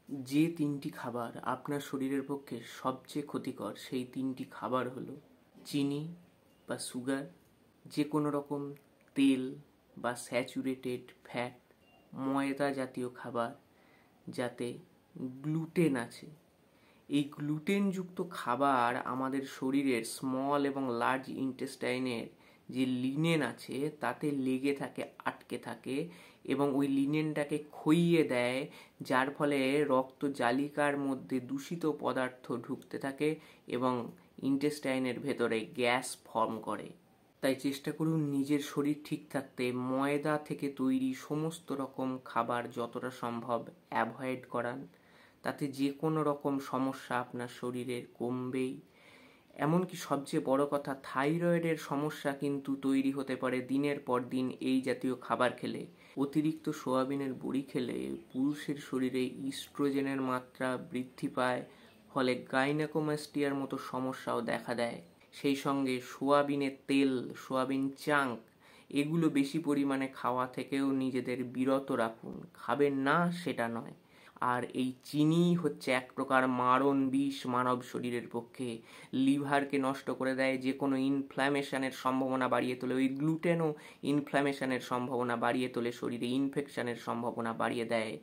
যে তিনটি খাবার আপনার শরীরের পক্ষে সবচেয়ে ক্ষতিকর সেই তিনটি খাবার হলো চিনি বা সুগার, যে কোনো রকম তেল বা স্যাচুরেটেড ফ্যাট, ময়দা জাতীয় খাবার যাতে গ্লুটেন আছে। এই গ্লুটেনযুক্ত খাবার আমাদের শরীরের স্মল এবং লার্জ ইন্টেস্টাইনের যে লিনেন আছে তাতে লেগে থাকে, আটকে থাকে এবং ওই লিনেনটাকে ক্ষইয়ে দেয়, যার ফলে রক্ত জালিকার মধ্যে দূষিত পদার্থ ঢুকতে থাকে এবং ইন্টেস্টাইনের ভেতরে গ্যাস ফর্ম করে। তাই চেষ্টা করুন নিজের শরীর ঠিক থাকতে ময়দা থেকে তৈরি সমস্ত রকম খাবার যতটা সম্ভব অ্যাভয়েড করান। তাতে যে কোনো রকম সমস্যা আপনার শরীরের কমবেই। এমনকি সবচেয়ে বড় কথা, থাইরয়েডের সমস্যা কিন্তু তৈরি হতে পারে দিনের পর দিন এই জাতীয় খাবার খেলে। অতিরিক্ত সোয়াবিনের বড়ি খেলে পুরুষের শরীরে ইস্ট্রোজেনের মাত্রা বৃদ্ধি পায়, ফলে গাইনেকোমাস্টিয়ার মতো সমস্যাও দেখা দেয়। সেই সঙ্গে সোয়াবিনের তেল, সোয়াবিন চাঙ্ক এগুলো বেশি পরিমাণে খাওয়া থেকেও নিজেদের বিরত রাখুন। খাবেন না সেটা নয়। আর এই চিনি হচ্ছে এক প্রকার মারণ বিষ মানব শরীরের পক্ষে। লিভারকে নষ্ট করে দেয়, যে কোনো ইনফ্ল্যামেশনের সম্ভাবনা বাড়িয়ে তোলে। ওই গ্লুটেনও ইনফ্ল্যামেশনের সম্ভাবনা বাড়িয়ে তোলে, শরীরে ইনফেকশনের সম্ভাবনা বাড়িয়ে দেয়।